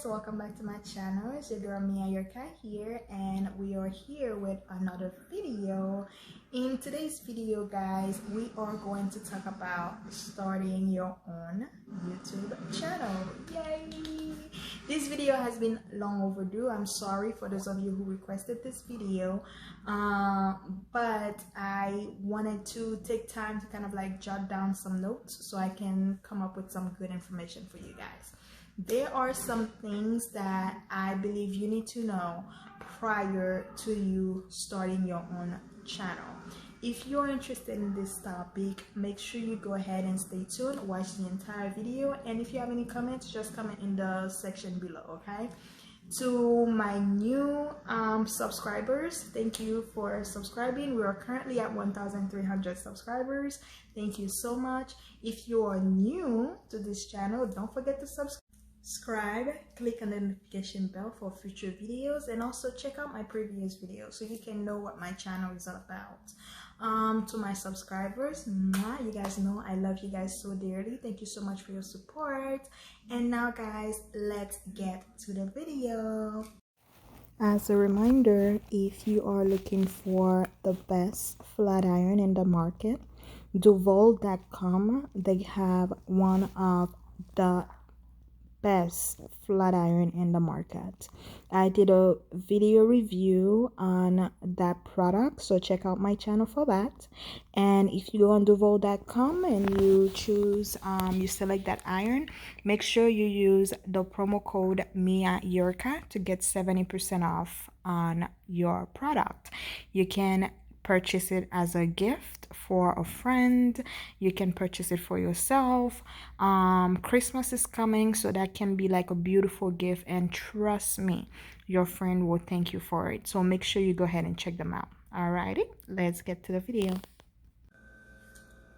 welcome back to my channel. It's your girl Mia Yurka here, and we are here with another video. In today's video, guys, we are going to talk about starting your own YouTube channel. Yay! This video has been long overdue. I'm sorry for those of you who requested this video, but I wanted to take time to kind of like jot down some notes so I can come up with some good information for you guys. There are some things that I believe you need to know prior to you starting your own channel. If you're interested in this topic, make sure you go ahead and stay tuned, watch the entire video, and if you have any comments, just comment in the section below, okay? To my new subscribers, thank you for subscribing. We are currently at 1,300 subscribers. Thank you so much. If you are new to this channel, don't forget to subscribe, click on the notification bell for future videos, and also check out my previous videos so you can know what my channel is all about. To my subscribers, you guys know I love you guys so dearly. Thank you so much for your support. And now guys, let's get to the video. As a reminder, if you are looking for the best flat iron in the market, Duval.com, they have one of the best flat iron in the market. I did a video review on that product, so check out my channel for that. And if you go on Duval.com and you choose you select that iron, make sure you use the promo code Mia Yurka to get 70% off on your product. You can purchase it as a gift for a friend. You can purchase it for yourself. Christmas is coming, so that can be like a beautiful gift, and trust me, your friend will thank you for it. So make sure you go ahead and check them out. Alrighty, let's get to the video.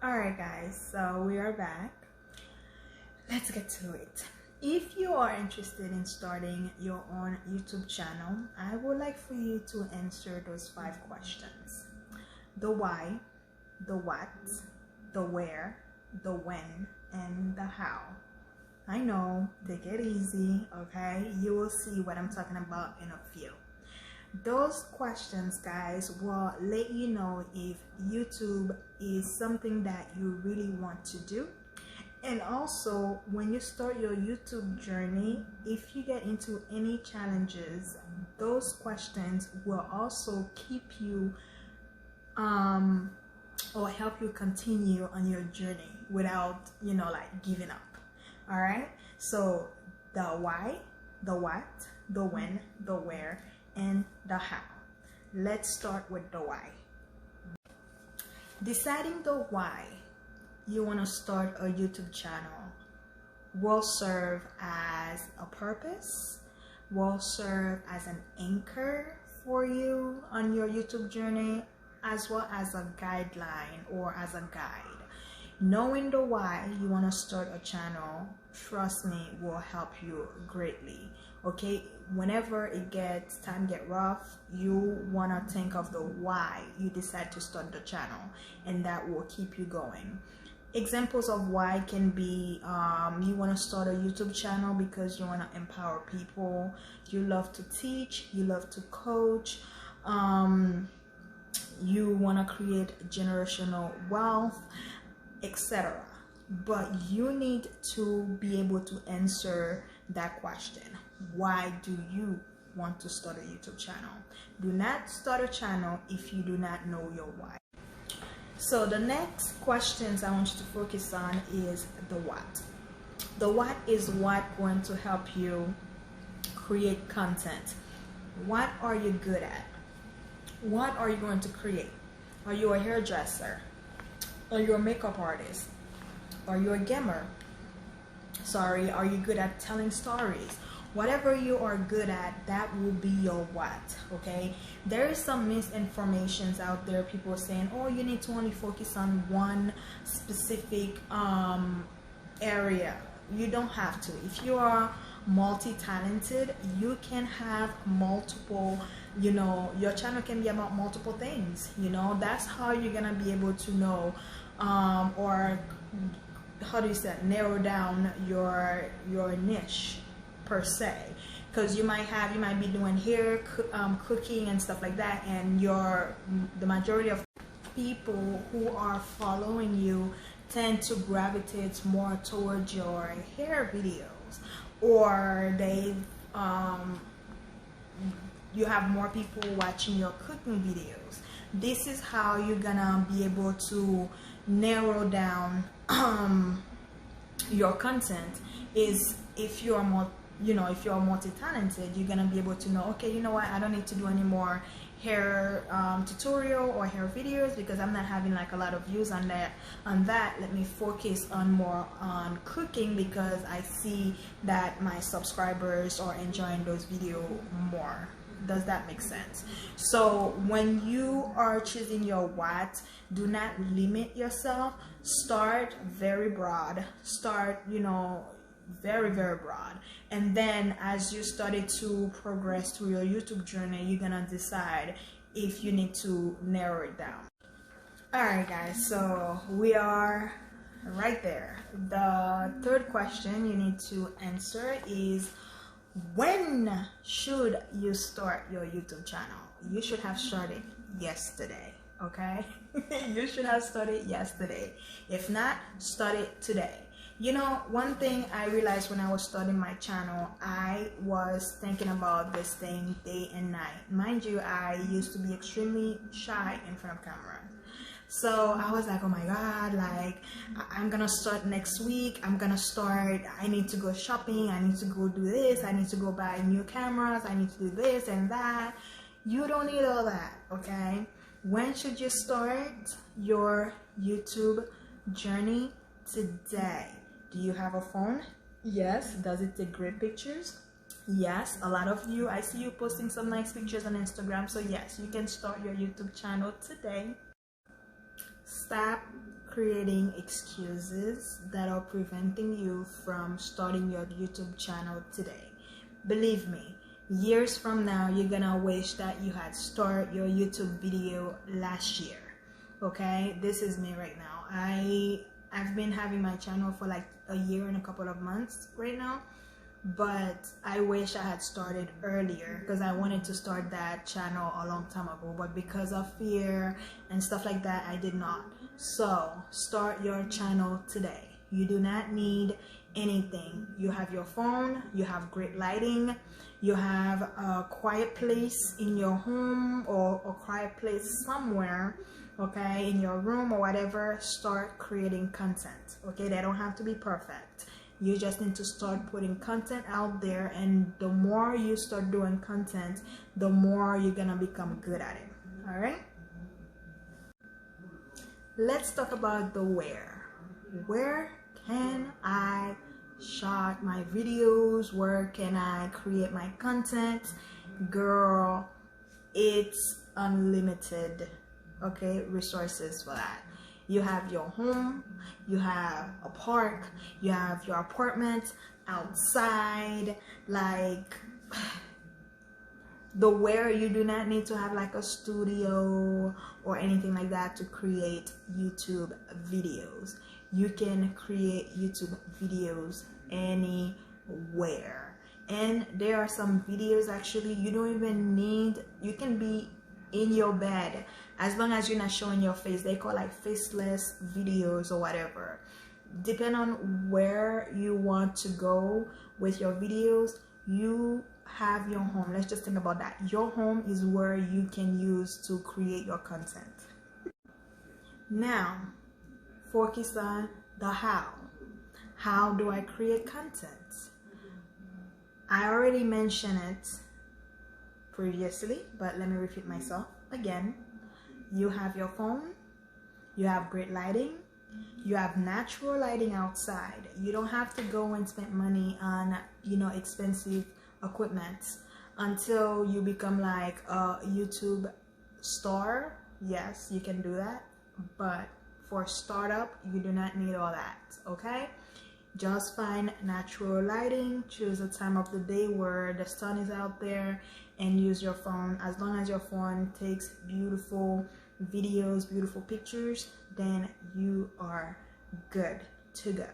Alright guys, so we are back. Let's get to it. If you are interested in starting your own YouTube channel, I would like for you to answer those 5 questions. The why, the what, the where, the when, and the how. I know, take it easy, okay? You will see what I'm talking about in a few. Those questions, guys, will let you know if YouTube is something that you really want to do. And also, when you start your YouTube journey, if you get into any challenges, those questions will also keep you or help you continue on your journey without, you know, like giving up. All right, so the why, the what, the when, the where, and the how. Let's start with the why. Deciding the why you want to start a YouTube channel will serve as a purpose, will serve as an anchor for you on your YouTube journey, as well as a guideline or as a guide. Knowing the why you want to start a channel, trust me, will help you greatly. Okay, whenever time get rough, you want to think of the why you decide to start the channel, and that will keep you going. Examples of why can be you want to start a YouTube channel because you want to empower people, you love to teach, you love to coach, you want to create generational wealth, etc. But you need to be able to answer that question. Why do you want to start a YouTube channel? Do not start a channel if you do not know your why. So the next questions I want you to focus on is the what. The what is what going to help you create content. What are you good at? What are you going to create? Are you a hairdresser? Are you a makeup artist? Are you a gamer? Sorry, are you good at telling stories? Whatever you are good at, that will be your what, okay? There is some misinformations out there, people saying, oh, you need to only focus on one specific area. You don't have to. If you are multi-talented, you can have multiple, you know, your channel can be about multiple things, you know. That's how you're gonna be able to know or how do you say, narrow down your niche per se, because you might be doing hair, cooking and stuff like that, and the majority of people who are following you tend to gravitate more towards your hair videos, or you have more people watching your cooking videos. This is how you're gonna be able to narrow down your content. Is if you're more, if you're multi-talented, you're gonna be able to know, okay, you know what, I don't need to do any more hair tutorial or hair videos because I'm not having like a lot of views on that. Let me focus more on cooking because I see that my subscribers are enjoying those videos more. Does that make sense? So when you are choosing your what, do not limit yourself. Start very broad. Start, very broad, and then as you started to progress through your YouTube journey, you're gonna decide if you need to narrow it down. All right, guys, so we are right there. The third question you need to answer is, when should you start your YouTube channel? You should have started yesterday, okay? You should have started yesterday. If not, start it today. One thing I realized when I was starting my channel, I was thinking about this thing day and night. Mind you, I used to be extremely shy in front of camera. So I was like, oh my God, like I'm gonna start next week. I need to go shopping. I need to go do this. I need to go buy new cameras. I need to do this and that. You don't need all that, okay? When should you start your YouTube journey? Today. Do you have a phone? Yes. Does it take great pictures? Yes. A lot of you, I see you posting some nice pictures on Instagram. So yes, you can start your YouTube channel today. Stop creating excuses that are preventing you from starting your YouTube channel today. Believe me, years from now, you're gonna wish that you had started your YouTube video last year. Okay? This is me right now. I've been having my channel for like a year and a couple of months right now, but I wish I had started earlier because I wanted to start that channel a long time ago, but because of fear and stuff like that, I did not. So start your channel today. You do not need anything. You have your phone, you have great lighting, you have a quiet place in your home or a quiet place somewhere, okay, in your room or whatever. Start creating content, okay? They don't have to be perfect. You just need to start putting content out there, and the more you start doing content, the more you're gonna become good at it. All right, let's talk about the where. Where can I shot my videos? Where can I create my content? Girl, it's unlimited, okay, resources for that. You have your home, you have a park, you have your apartment, outside, like the where. You do not need to have like a studio or anything like that to create YouTube videos. You can create YouTube videos anywhere. And there are some videos actually you don't even need, you can be in your bed as long as you're not showing your face. They call like faceless videos or whatever. Depending on where you want to go with your videos, you have your home. Let's just think about that. Your home is where you can use to create your content. Now focus on the how. How do I create content? I already mentioned it previously, but let me repeat myself again. You have your phone, you have great lighting, you have natural lighting outside. You don't have to go and spend money on, expensive equipment until you become like a YouTube star. Yes, you can do that, but for startup, you do not need all that, okay? Just find natural lighting, choose a time of the day where the sun is out there, and use your phone. As long as your phone takes beautiful videos, beautiful pictures, then you are good to go,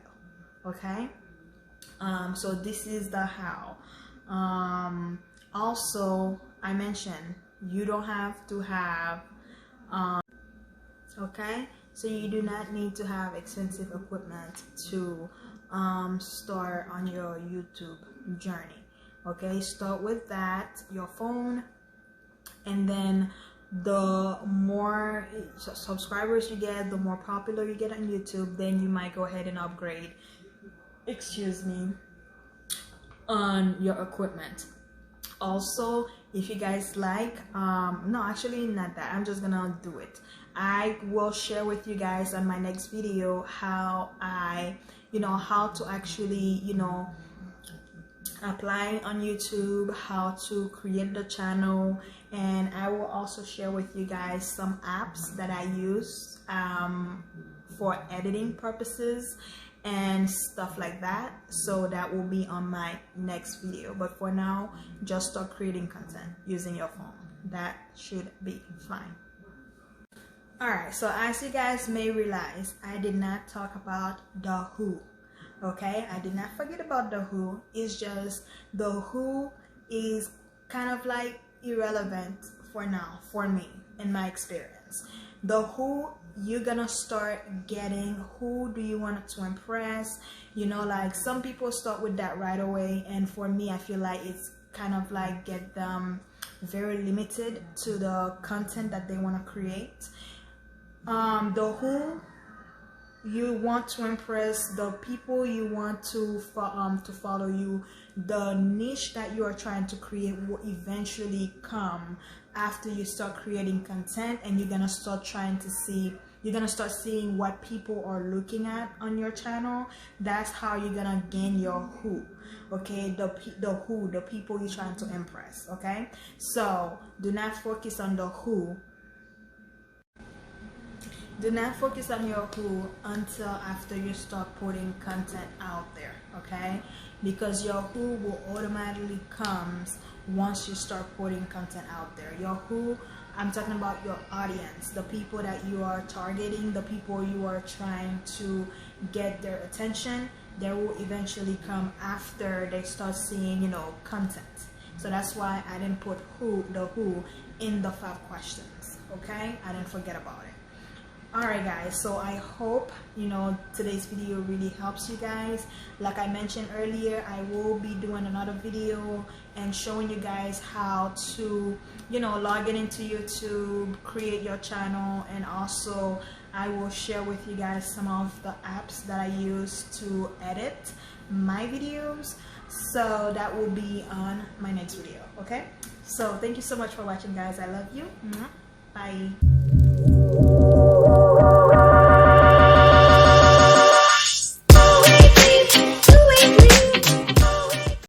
okay? So this is the how. Also, I mentioned you don't have to have okay, so you do not need to have expensive equipment to start on your YouTube journey. Okay, start with that, your phone, and then the more subscribers you get, the more popular you get on YouTube, then you might go ahead and upgrade, excuse me, on your equipment. Also, if you guys like, no, actually not that, I'm just gonna do it. I will share with you guys on my next video how I, how to actually, apply on YouTube, how to create the channel, and I will also share with you guys some apps that I use for editing purposes and stuff like that. So that will be on my next video, but for now, just start creating content using your phone. That should be fine. Alright, so as you guys may realize, I did not talk about the who. Okay, I did not forget about the who. It's just the who is kind of like irrelevant for now, for me, in my experience. The who, you're gonna start getting who do you want to impress. Like some people start with that right away, and for me, I feel like it's kind of like get them very limited to the content that they want to create. The who, you want to impress the people you want to follow you. The niche that you are trying to create will eventually come after you start creating content, and you're gonna start seeing what people are looking at on your channel. That's how you're gonna gain your who. Okay, the who, the people you're trying to impress. Okay, so do not focus on the who. Do not focus on your who until after you start putting content out there, okay? Because your who will automatically comes once you start putting content out there. Your who, I'm talking about your audience, the people that you are targeting, the people you are trying to get their attention. They will eventually come after they start seeing, content. So that's why I didn't put the who in the 5 questions, okay? I didn't forget about it. Alright guys, so I hope today's video really helps you guys. Like I mentioned earlier, I will be doing another video and showing you guys how to log into YouTube, create your channel, and also I will share with you guys some of the apps that I use to edit my videos. So that will be on my next video. Okay, so thank you so much for watching guys. I love you. Bye.